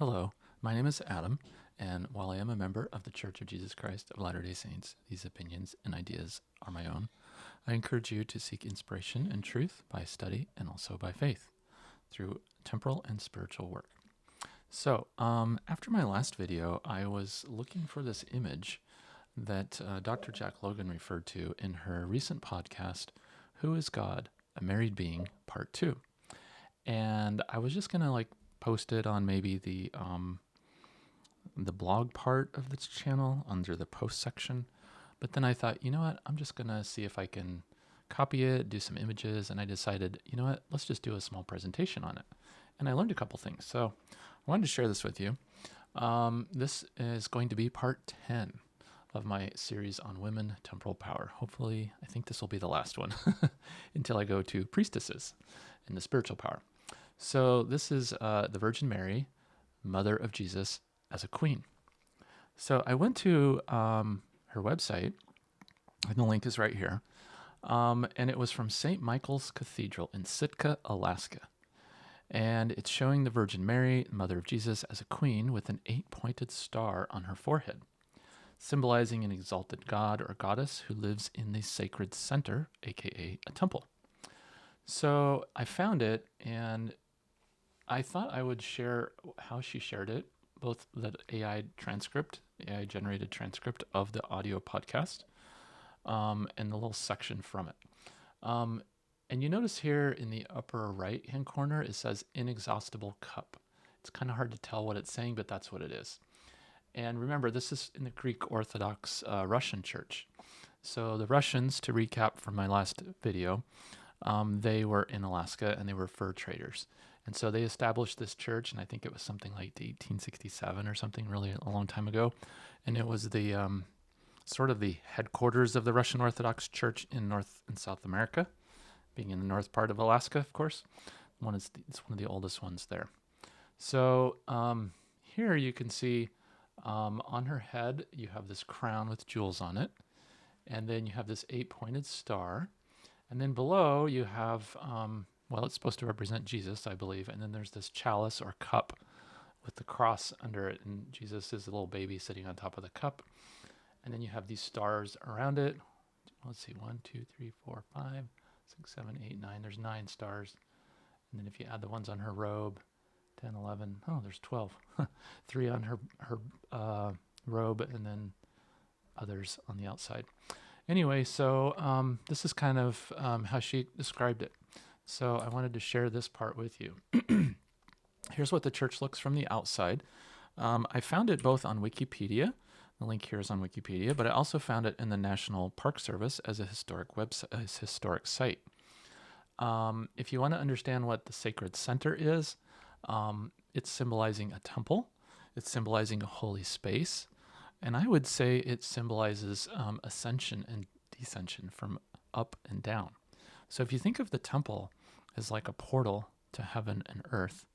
Hello, my name is Adam, and while I am a member of the Church of Jesus Christ of Latter-day Saints, these opinions and ideas are my own. I encourage you to seek inspiration and truth by study and also by faith through temporal and spiritual work. So, after my last video, I was looking for this image that Dr. Jack Logan referred to in her recent podcast, Who is God? A Married Being, Part 2. And I was just going to post it on maybe the blog part of this channel under the post section. But then I thought, you know what? I'm just going to see if I can copy it, do some images. And I decided, you know what? Let's just do a small presentation on it. And I learned a couple things. So I wanted to share this with you. This is going to be part 10 of my series on women, temporal power. Hopefully, I think this will be the last one until I go to priestesses and the spiritual power. So this is the Virgin Mary, Mother of Jesus, as a queen. So I went to her website, and the link is right here, and it was from St. Michael's Cathedral in Sitka, Alaska. And it's showing the Virgin Mary, Mother of Jesus, as a queen with an 8-pointed star on her forehead, symbolizing an exalted god or goddess who lives in the sacred center, aka a temple. So I found it, and I thought I would share how she shared it, both the AI generated transcript of the audio podcast, and the little section from it. And you notice here in the upper right-hand corner, it says inexhaustible cup. It's kind of hard to tell what it's saying, but that's what it is. And remember, this is in the Greek Orthodox Russian Church. So the Russians, to recap from my last video, they were in Alaska and they were fur traders. And so they established this church, and I think it was something like 1867 or something, really a long time ago. And it was the sort of the headquarters of the Russian Orthodox Church in North and South America, being in the north part of Alaska, of course. It's one of the oldest ones there. So here you can see on her head, you have this crown with jewels on it. And then you have this 8-pointed star. And then below you have, it's supposed to represent Jesus, I believe. And then there's this chalice or cup with the cross under it. And Jesus is a little baby sitting on top of the cup. And then you have these stars around it. Let's see, 1, 2, 3, 4, 5, 6, 7, 8, 9. There's 9 stars. And then if you add the ones on her robe, 10, 11. Oh, there's 12. 3 on her robe, and then others on the outside. Anyway, so this is kind of how she described it. So I wanted to share this part with you. Here's what the church looks from the outside. I found it both on Wikipedia. The link here is on Wikipedia, but I also found it in the National Park Service as a historic historic site. If you want to understand what the sacred center is, it's symbolizing a temple. It's symbolizing a holy space. And I would say it symbolizes ascension and descension from up and down. So if you think of the temple as like a portal to heaven and earth,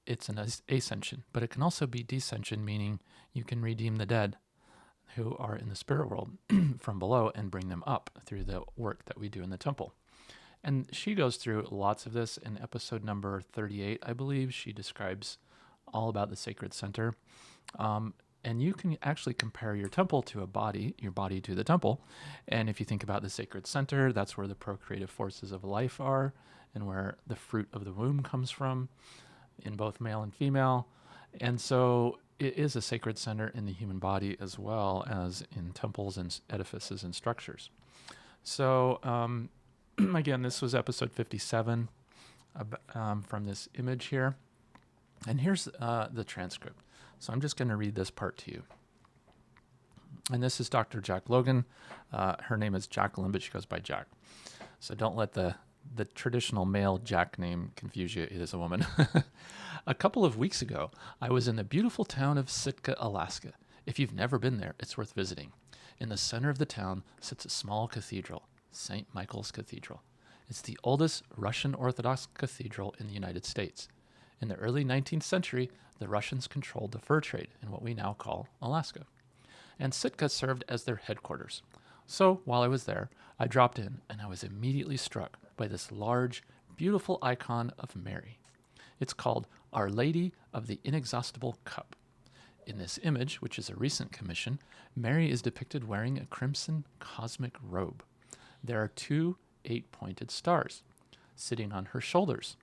it's an ascension, but it can also be descension, meaning you can redeem the dead who are in the spirit world from below and bring them up through the work that we do in the temple. And she goes through lots of this in episode number 38, I believe. She describes all about the sacred center. And you can actually compare your temple to a body, your body to the temple. And if you think about the sacred center, that's where the procreative forces of life are and where the fruit of the womb comes from in both male and female. And so it is a sacred center in the human body as well as in temples and edifices and structures. So again, this was episode 57 from this image here. And here's the transcript. So I'm just going to read this part to you. And this is Dr. Jack Logan. Her name is Jacqueline, but she goes by Jack. So don't let the traditional male Jack name confuse you. It is a woman. A couple of weeks ago, I was in the beautiful town of Sitka, Alaska. If you've never been there, it's worth visiting. In the center of the town sits a small cathedral, St. Michael's Cathedral. It's the oldest Russian Orthodox cathedral in the United States. In the early 19th century, the Russians controlled the fur trade in what we now call Alaska. And Sitka served as their headquarters. So while I was there, I dropped in and I was immediately struck by this large, beautiful icon of Mary. It's called Our Lady of the Inexhaustible Cup. In this image, which is a recent commission, Mary is depicted wearing a crimson cosmic robe. There are two 8-pointed stars sitting on her shoulders.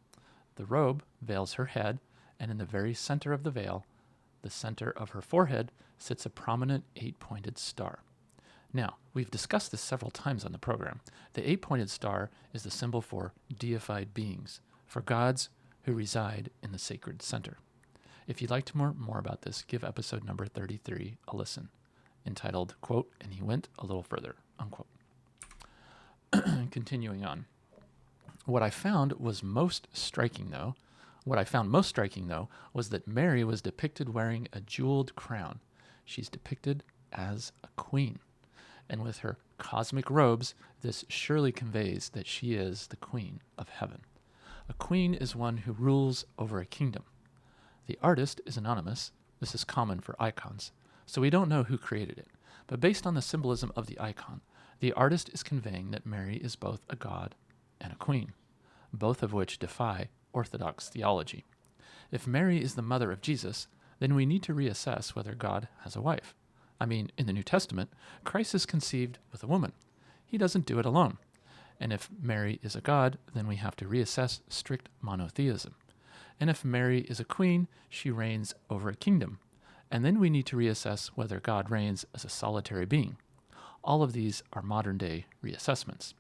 The robe veils her head, and in the very center of the veil, the center of her forehead, sits a prominent 8-pointed star. Now, we've discussed this several times on the program. The 8-pointed star is the symbol for deified beings, for gods who reside in the sacred center. If you'd like to know more about this, give episode number 33 a listen, entitled, quote, "And he went a little further," unquote. Continuing on. What I found most striking, though, was that Mary was depicted wearing a jeweled crown. She's depicted as a queen. And with her cosmic robes, this surely conveys that she is the queen of heaven. A queen is one who rules over a kingdom. The artist is anonymous. This is common for icons, so we don't know who created it. But based on the symbolism of the icon, the artist is conveying that Mary is both a god and a queen, both of which defy Orthodox theology. If Mary is the mother of Jesus, then we need to reassess whether God has a wife. I mean, in the New Testament, Christ is conceived with a woman. He doesn't do it alone. And if Mary is a god, then we have to reassess strict monotheism. And if Mary is a queen, she reigns over a kingdom. And then we need to reassess whether God reigns as a solitary being. All of these are modern-day reassessments.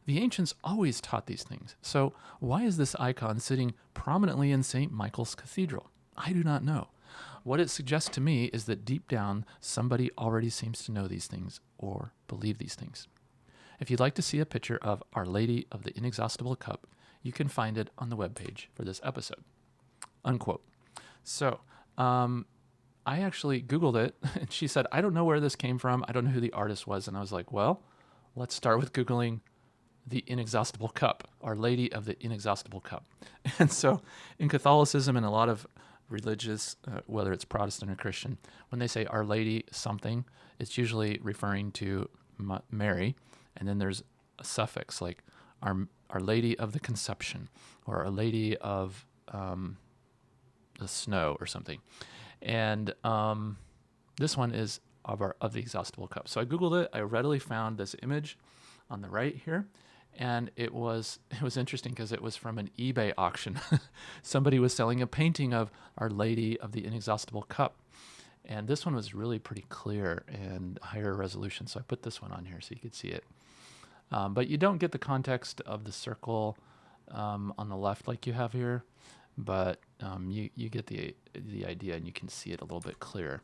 The ancients always taught these things. So why is this icon sitting prominently in St. Michael's Cathedral? I do not know. What it suggests to me is that deep down, somebody already seems to know these things or believe these things. If you'd like to see a picture of Our Lady of the Inexhaustible Cup, you can find it on the webpage for this episode. Unquote. So, I actually Googled it, and she said, I don't know where this came from. I don't know who the artist was. And I was like, well, let's start with Googling the Inexhaustible Cup, Our Lady of the Inexhaustible Cup. And so in Catholicism and a lot of religious, whether it's Protestant or Christian, when they say Our Lady something, it's usually referring to Mary. And then there's a suffix like Our Lady of the Conception or Our Lady of the Snow or something. And this one is of the Exhaustible Cup. So I Googled it. I readily found this image on the right here. And it was interesting because it was from an eBay auction. Somebody was selling a painting of Our Lady of the Inexhaustible Cup. And this one was really pretty clear and higher resolution. So I put this one on here so you could see it. But you don't get the context of the circle on the left like you have here. But you get the idea, and you can see it a little bit clearer.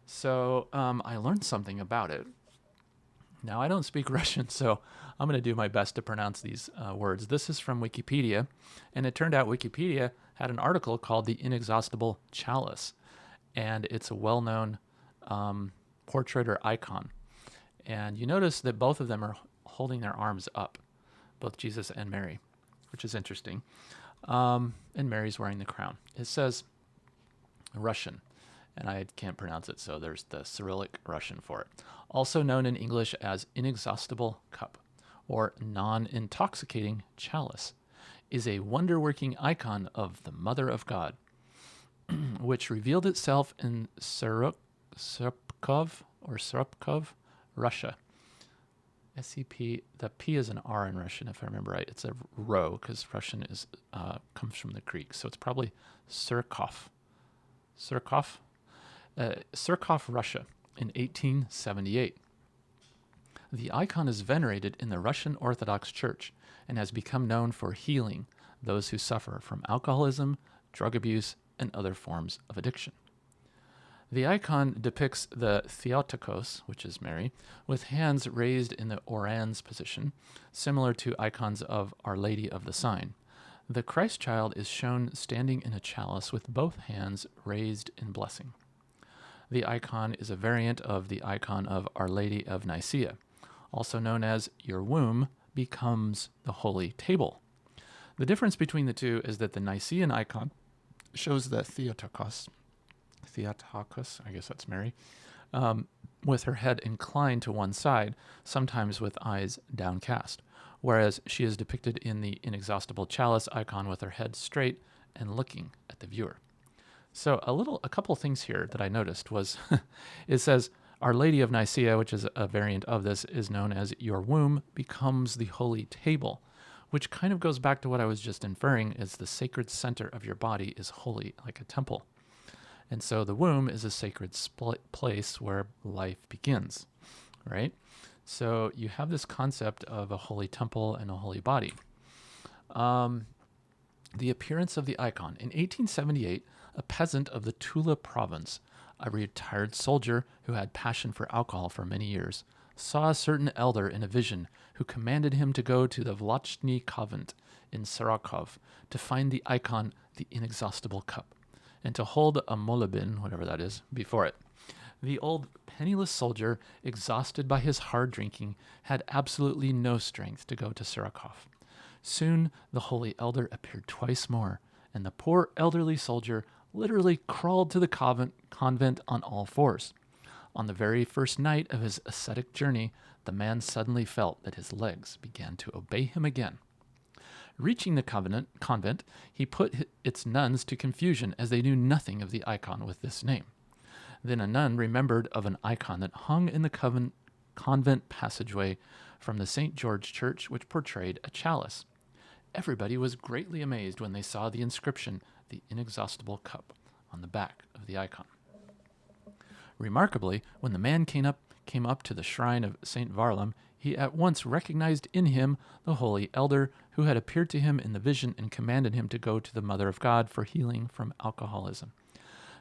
So I learned something about it. Now, I don't speak Russian, so I'm going to do my best to pronounce these words. This is from Wikipedia, and it turned out Wikipedia had an article called The Inexhaustible Chalice, and it's a well-known portrait or icon. And you notice that both of them are holding their arms up, both Jesus and Mary, which is interesting. And Mary's wearing the crown. It says Russian, and I can't pronounce it, so there's the Cyrillic Russian for it. Also known in English as Inexhaustible Cup or Non-Intoxicating Chalice, is a wonder-working icon of the Mother of God, which revealed itself in Srpkov, Russia. SCP, the P is an R in Russian, if I remember right. It's a rho, because Russian comes from the Greek, so it's probably Surkov, Russia, in 1878. The icon is venerated in the Russian Orthodox Church and has become known for healing those who suffer from alcoholism, drug abuse, and other forms of addiction. The icon depicts the Theotokos, which is Mary, with hands raised in the orans position, similar to icons of Our Lady of the Sign. The Christ child is shown standing in a chalice with both hands raised in blessing. The icon is a variant of the icon of Our Lady of Nicaea, also known as Your Womb Becomes the Holy Table. The difference between the two is that the Nicene icon shows the Theotokos, I guess that's Mary, with her head inclined to one side, sometimes with eyes downcast, whereas she is depicted in the Inexhaustible Chalice icon with her head straight and looking at the viewer. So a couple things here that I noticed was it says, Our Lady of Nicaea, which is a variant of this, is known as your womb becomes the holy table, which kind of goes back to what I was just inferring is the sacred center of your body is holy, like a temple. And so the womb is a sacred place where life begins, right? So you have this concept of a holy temple and a holy body. The appearance of the icon. In 1878, a peasant of the Tula province, a retired soldier who had passion for alcohol for many years, saw a certain elder in a vision who commanded him to go to the Vlachny convent in Sarakov to find the icon, the inexhaustible cup, and to hold a molebin, whatever that is, before it. The old penniless soldier, exhausted by his hard drinking, had absolutely no strength to go to Sarakov. Soon the holy elder appeared twice more, and the poor elderly soldier literally crawled to the convent on all fours. On the very first night of his ascetic journey, the man suddenly felt that his legs began to obey him again. Reaching the convent, he put its nuns to confusion as they knew nothing of the icon with this name. Then a nun remembered of an icon that hung in the convent passageway from the St. George Church, which portrayed a chalice. Everybody was greatly amazed when they saw the inscription, the inexhaustible cup, on the back of the icon. Remarkably, when the man came up to the shrine of St. Varlam, he at once recognized in him the holy elder who had appeared to him in the vision and commanded him to go to the Mother of God for healing from alcoholism.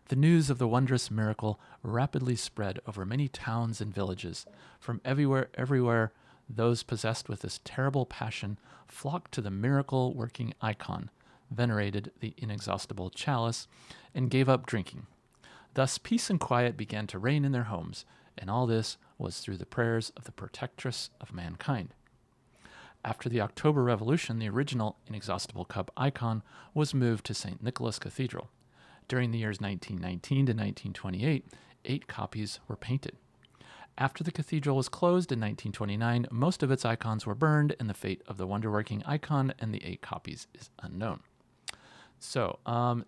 The news of the wondrous miracle rapidly spread over many towns and villages. From everywhere, those possessed with this terrible passion flocked to the miracle-working icon, venerated the inexhaustible chalice, and gave up drinking. Thus peace and quiet began to reign in their homes, and all this was through the prayers of the protectress of mankind. After the October Revolution, the original inexhaustible cup icon was moved to St. Nicholas Cathedral. During the years 1919 to 1928, 8 copies were painted. After the cathedral was closed in 1929, most of its icons were burned, and the fate of the wonder-working icon and the 8 copies is unknown. So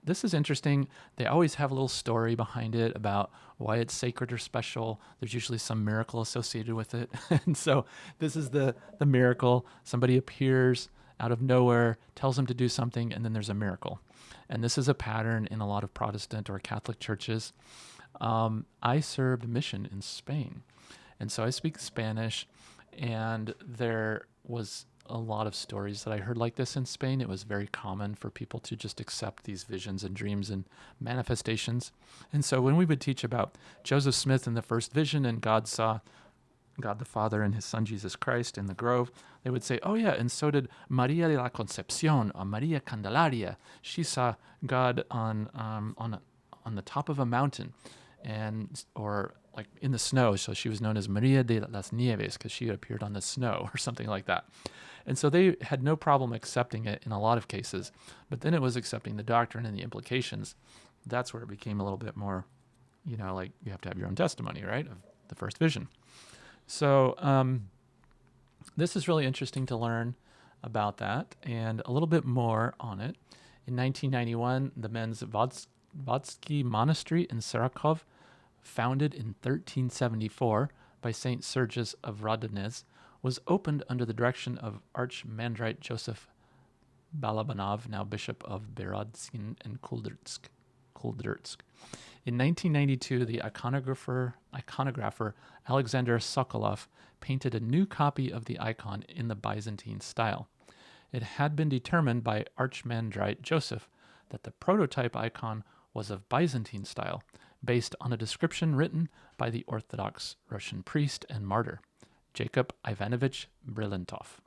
this is interesting. They always have a little story behind it about why it's sacred or special. There's usually some miracle associated with it. And so this is the miracle. Somebody appears out of nowhere, tells them to do something, and then there's a miracle. And this is a pattern in a lot of Protestant or Catholic churches. I served mission in Spain, and so I speak Spanish, and there was a lot of stories that I heard like this in Spain. It was very common for people to just accept these visions and dreams and manifestations. And so when we would teach about Joseph Smith in the first vision and God saw God the Father and his son Jesus Christ in the grove, they would say, oh yeah, and so did Maria de la Concepcion or Maria Candelaria. She saw God on the top of a mountain, or like in the snow. So she was known as Maria de las Nieves because she had appeared on the snow or something like that. And so they had no problem accepting it in a lot of cases, but then it was accepting the doctrine and the implications. That's where it became a little bit more, like you have to have your own testimony, right, of the first vision. So this is really interesting to learn about that and a little bit more on it. In 1991, the men's Vatsky Monastery in Sarakov, founded in 1374 by St. Sergius of Radonez, was opened under the direction of Archimandrite Joseph Balabanov, now Bishop of Berodskin and Kuldyrsk. In 1992, the iconographer Alexander Sokolov painted a new copy of the icon in the Byzantine style. It had been determined by Archimandrite Joseph that the prototype icon was of Byzantine style, based on a description written by the Orthodox Russian priest and martyr, Jacob Ivanovich Brilentov.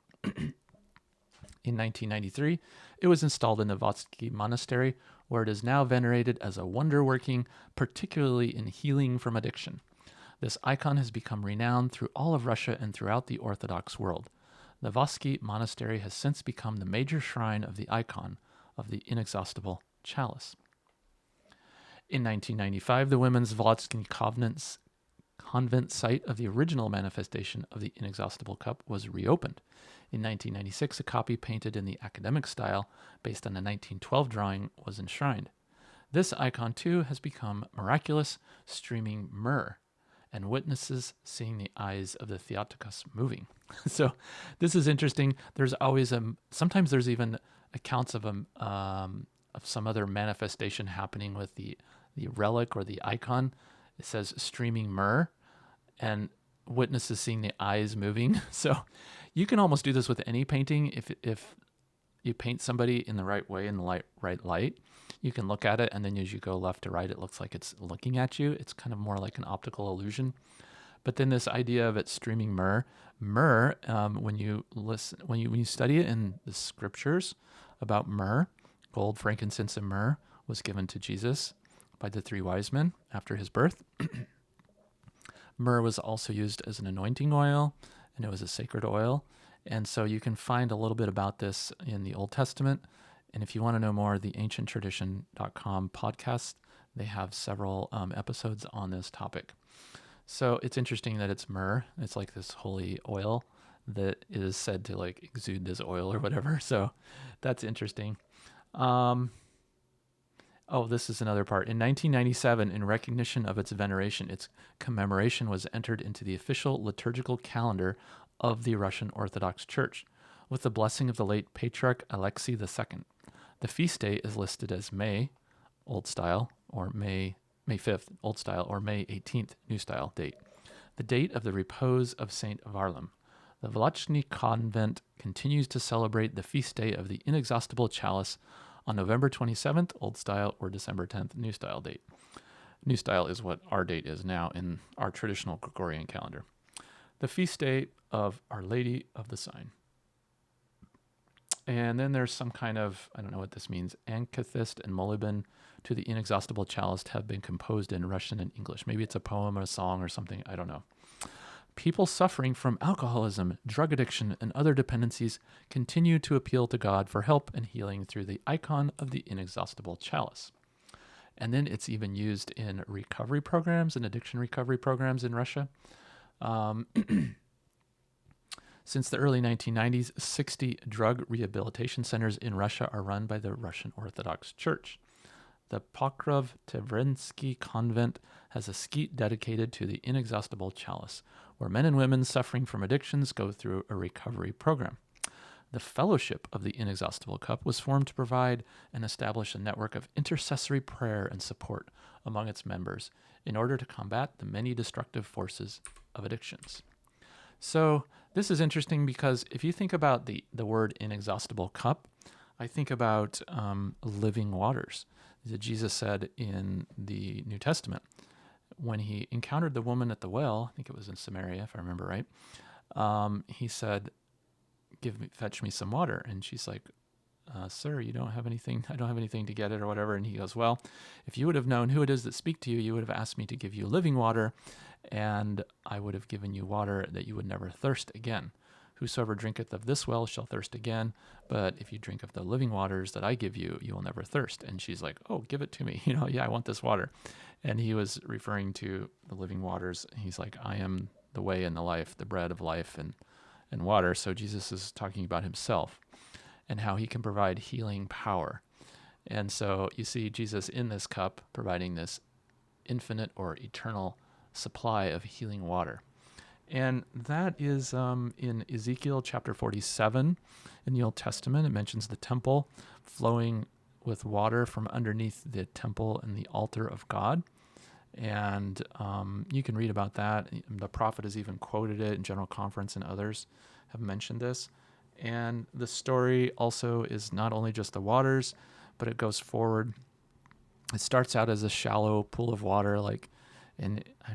In 1993, it was installed in the Vatsky Monastery, where it is now venerated as a wonder-working, particularly in healing from addiction. This icon has become renowned through all of Russia and throughout the Orthodox world. The Vatsky Monastery has since become the major shrine of the icon of the inexhaustible chalice. In 1995, the women's Vlachny convent site of the original manifestation of the inexhaustible cup was reopened. In 1996, a copy painted in the academic style based on a 1912 drawing was enshrined. This icon, too, has become miraculous, streaming myrrh, and witnesses seeing the eyes of the Theotokos moving. So this is interesting. There's always sometimes there's even accounts of some other manifestation happening with the relic or the icon. It says streaming myrrh, and witnesses seeing the eyes moving. So you can almost do this with any painting. If you paint somebody in the right way, in the right light, you can look at it, and then as you go left to right, it looks like it's looking at you. It's kind of more like an optical illusion. But then this idea of it streaming myrrh, when you study it in the scriptures about myrrh, gold, frankincense, and myrrh was given to Jesus by the three wise men after his birth. Myrrh was also used as an anointing oil, and it was a sacred oil. And so you can find a little bit about this in the Old Testament. And if you want to know more, the ancienttradition.com podcast, they have several episodes on this topic. So it's interesting that it's myrrh. It's like this holy oil that is said to like exude this oil or whatever. So that's interesting. This is another part. In 1997, in recognition of its veneration, its commemoration was entered into the official liturgical calendar of the Russian Orthodox Church, with the blessing of the late Patriarch Alexei II. The feast day is listed as May, Old Style, or May 5th, Old Style, or May 18th, New Style date, the date of the repose of Saint Varlam. The Vlachny Convent continues to celebrate the feast day of the Inexhaustible Chalice on November 27th, Old Style, or December 10th, New Style date. New Style is what our date is now in our traditional Gregorian calendar. The feast day of Our Lady of the Sign. And then there's some kind of, I don't know what this means, ankathist and molybden to the Inexhaustible Chalice have been composed in Russian and English. Maybe it's a poem or a song or something, I don't know. People suffering from alcoholism, drug addiction, and other dependencies continue to appeal to God for help and healing through the icon of the Inexhaustible Chalice. And then it's even used in recovery programs and addiction recovery programs in Russia. Since the early 1990s, 60 drug rehabilitation centers in Russia are run by the Russian Orthodox Church. The Pokrov Tvrensky Convent has a skeet dedicated to the Inexhaustible Chalice, where men and women suffering from addictions go through a recovery program. The Fellowship of the Inexhaustible Cup was formed to provide and establish a network of intercessory prayer and support among its members in order to combat the many destructive forces of addictions. So this is interesting because if you think about the word inexhaustible cup, I think about living waters. That Jesus said in the New Testament when he encountered the woman at the well, I think it was in Samaria, if I remember right, he said, fetch me some water. And she's like, sir, you don't have anything. I don't have anything to get it or whatever. And he goes, well, if you would have known who it is that speak to you, you would have asked me to give you living water, and I would have given you water that you would never thirst again. Whosoever drinketh of this well shall thirst again, but if you drink of the living waters that I give you, you will never thirst. And she's like, oh, give it to me. Yeah, I want this water. And he was referring to the living waters. He's like, I am the way and the life, the bread of life and water. So Jesus is talking about himself and how he can provide healing power. And so you see Jesus in this cup providing this infinite or eternal supply of healing water. And that is in Ezekiel chapter 47 in the Old Testament. It mentions the temple flowing with water from underneath the temple and the altar of God. And you can read about that. The prophet has even quoted it in General Conference, and others have mentioned this. And the story also is not only just the waters, but it goes forward. It starts out as a shallow pool of water, and I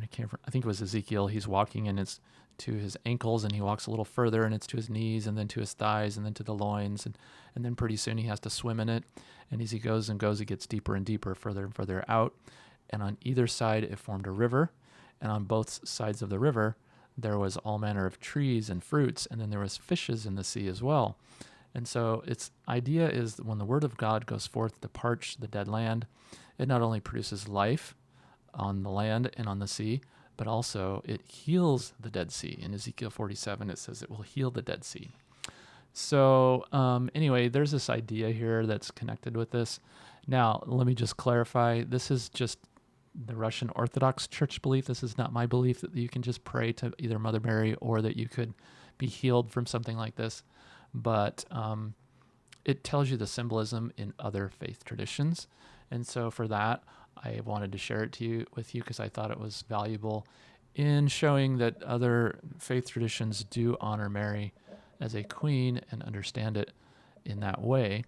think it was Ezekiel. He's walking and it's to his ankles, and he walks a little further and it's to his knees, and then to his thighs, and then to the loins, and then pretty soon he has to swim in it. And as he goes and goes, it gets deeper and deeper, further and further out. And on either side, it formed a river, and on both sides of the river, there was all manner of trees and fruits, and then there was fishes in the sea as well. And so its idea is that when the word of God goes forth to parch the dead land, it not only produces life on the land and on the sea, but also it heals the Dead Sea. In Ezekiel 47, it says it will heal the Dead Sea. So anyway, there's this idea here that's connected with this. Now, let me just clarify. This is just the Russian Orthodox Church belief. This is not my belief that you can just pray to either Mother Mary or that you could be healed from something like this. But it tells you the symbolism in other faith traditions. And so for that, I wanted to share it with you because I thought it was valuable in showing that other faith traditions do honor Mary as a queen and understand it in that way,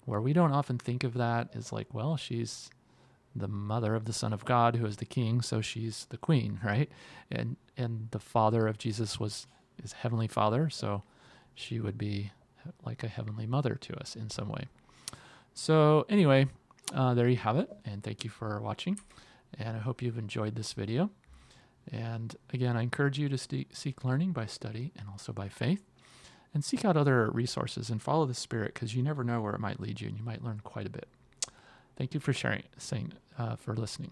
where we don't often think of that as like, well, she's the mother of the Son of God who is the king, so she's the queen, right? And the father of Jesus is Heavenly Father, so she would be like a heavenly mother to us in some way. So anyway, there you have it, and thank you for watching, and I hope you've enjoyed this video. And again, I encourage you to seek learning by study and also by faith, and seek out other resources and follow the Spirit, because you never know where it might lead you, and you might learn quite a bit. Thank you for for listening.